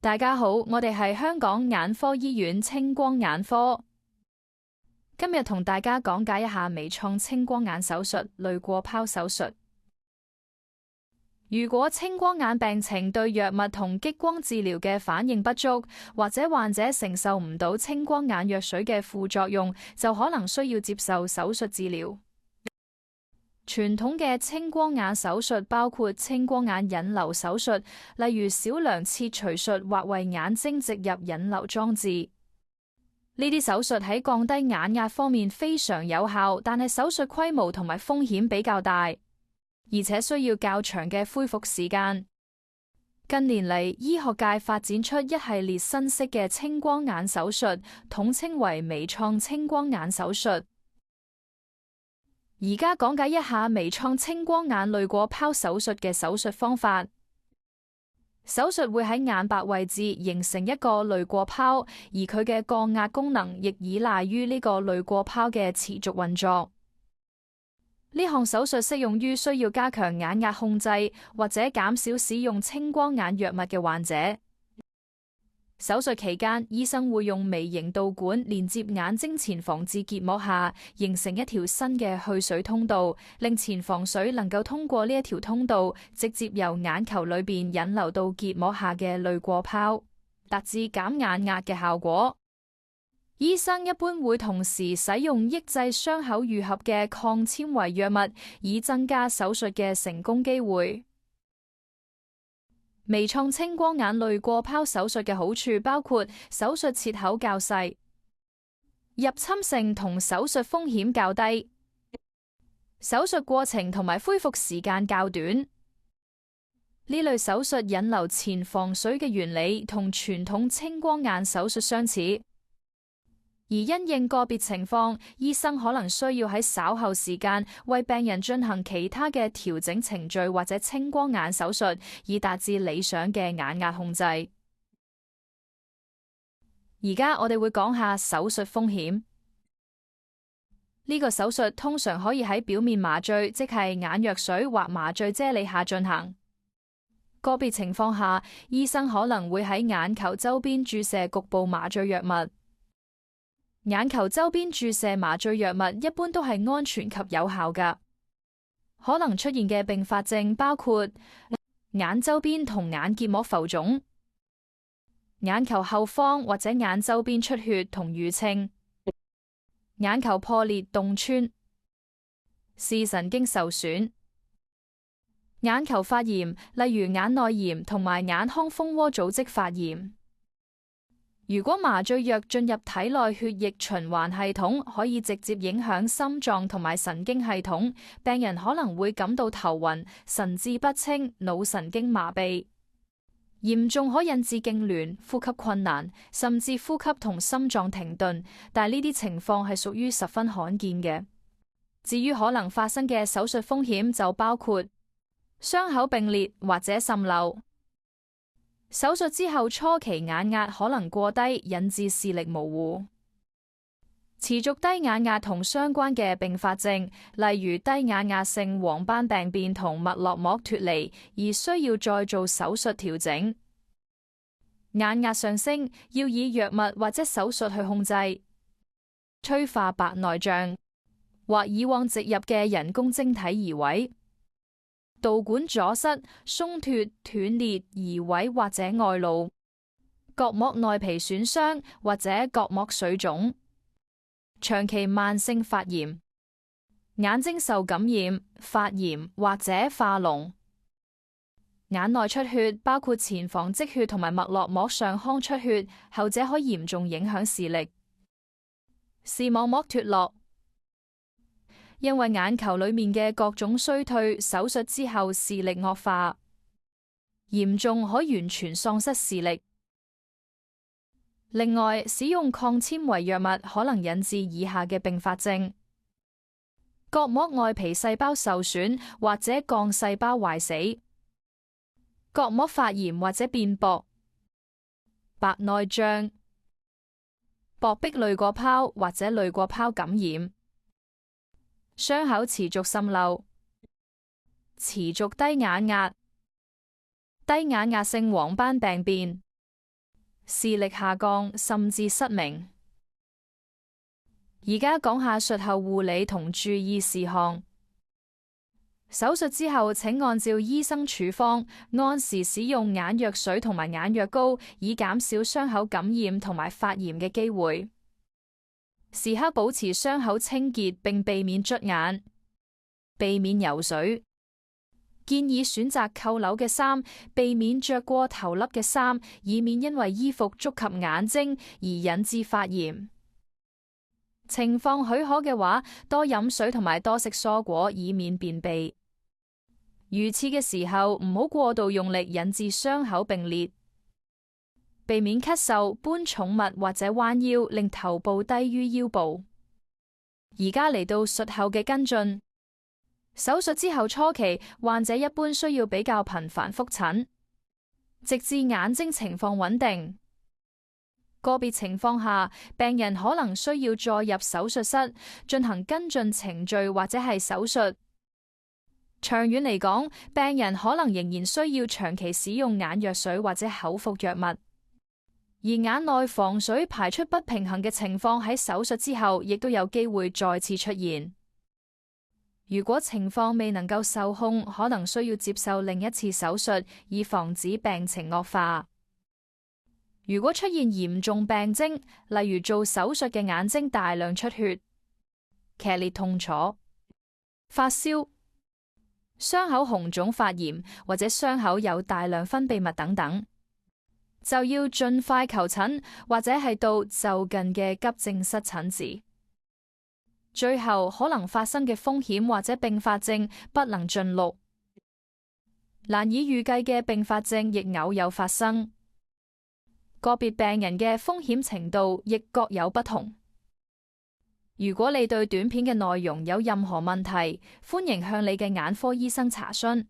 大家好，我哋係香港眼科醫院青光眼科。今日同大家講解一下微創青光眼手術濾過拋手術。如果青光眼病情對藥物同激光治療嘅反應不足，或者患者承受唔到青光眼藥水嘅副作用，就可能需要接受手術治療。傳統嘅青光眼手術包括青光眼引流手術，例如小梁切除術或為眼睛植入引流裝置。呢啲手術喺降低眼壓方面非常有效，但係手術規模同埋風險比較大，而且需要較長嘅恢復時間。近年嚟，醫學界發展出一系列新式嘅青光眼手術，統稱為微創青光眼手術。而家講解一下微創青光眼濾過拋手術嘅手術方法。手術會喺眼白位置形成一個濾過拋，而佢嘅降壓功能亦依賴於呢個濾過拋嘅持續運作。呢項手術適用於需要加強眼壓控制或者減少使用青光眼藥物嘅患者。手術期間，醫生會用微型導管連接眼睛前房至結膜下，形成一條新嘅去水通道，令前房水能夠通過呢一條通道，直接由眼球裏邊引流到結膜下嘅濾過拋，達至減眼壓嘅效果。醫生一般會同時使用抑制傷口愈合嘅抗纖維藥物，以增加手術嘅成功機會。微創青光眼濾過拋手術嘅好處包括手術切口較細、入侵性同手術風險較低、手術過程同埋恢復時間較短。呢類手術引流前房水嘅原理同傳統青光眼手術相似。而因應個別情況，醫生可能需要喺稍後時間為病人進行其他嘅調整程序或者青光眼手術，以達至理想嘅眼壓控制。而家我哋會講下手術風險。呢個手術通常可以喺表面麻醉，即係眼藥水或麻醉啫喱下進行。個別情況下，醫生可能會喺眼球周邊注射局部麻醉藥物。眼球周邊注射麻醉藥物一般都係安全及有效㗎。可能出現嘅併發症包括眼周邊同眼結膜浮腫、眼球後方或者眼周邊出血同淤青、眼球破裂洞穿、視神經受損、眼球發炎，例如眼內炎同埋眼腔蜂窩組織發炎。如果麻醉藥進入體內血液循環系統，可以直接影響心臟同埋神經系統，病人可能會感到頭暈、神志不清、腦神經麻痹，嚴重可引致痙攣、呼吸困難，甚至呼吸同心臟停頓。但係呢啲情況係屬於十分罕見嘅。至於可能發生嘅手術風險，就包括傷口並裂或者滲漏。手術之後初期眼壓可能過低，引致視力模糊。持續低眼壓同相關嘅併發症，例如低眼壓性黃斑病變同脈絡膜脫離，而需要再做手術調整。眼壓上升，要以藥物或者手術去控制。催化白內障或以往植入嘅人工晶體移位。導管阻塞、鬆脫、斷裂、移位或者外露，角膜內皮損傷或者角膜水腫，長期慢性發炎，眼睛受感染、發炎或者化膿，眼內出血包括前房積血同埋脈絡膜上腔出血，後者可嚴重影響視力，視網膜脫落。因為眼球裏面嘅各種衰退，手術之後視力惡化，嚴重可完全喪失視力。另外，使用抗纖維藥物可能引致以下嘅併發症：角膜外皮細胞受損或者幹細胞壞死，角膜發炎或者變薄，白內障，薄壁濾過拋或者濾過拋感染。傷口持續滲漏、持續低眼壓、低眼壓性黃斑病變、視力下降，甚至失明。而家講下術後護理同注意事項。手術之後，請按照醫生處方，按時使用眼藥水同埋眼藥膏，以減少傷口感染同埋發炎嘅機會。時刻保持傷口清潔，並避免捽眼，避免游水。建議選擇扣鈕嘅衫，避免着過頭笠嘅衫，以免因為衣服觸及眼睛而引致發炎。情況許可嘅話，多飲水同埋多食蔬果，以免便秘。如廁嘅時候，唔好過度用力，引致傷口並裂。避免咳嗽、搬寵物或者彎腰，令頭部低於腰部。而家嚟到術後嘅跟進。手術之後初期，患者一般需要比較頻繁覆診，直至眼睛情況穩定。個別情況下，病人可能需要再入手術室進行跟進程序或者係手術。長遠嚟講，病人可能仍然需要長期使用眼藥水或者口服藥物。而眼內房水排出不平衡嘅情況喺手術之後亦都有機會再次出現。如果情況未能夠受控，可能需要接受另一次手術，以防止病情惡化。如果出現嚴重病徵，例如做手術嘅眼睛大量出血、劇烈痛楚、發燒、傷口紅腫發炎，或者傷口有大量分泌物等等，就要盡快求診，或者係到就近嘅急症室診治。最後可能發生嘅風險或者併發症不能盡錄，難以預計嘅併發症亦偶有發生。個別病人嘅風險程度亦各有不同。如果你對短片嘅內容有任何問題，歡迎向你嘅眼科醫生查詢。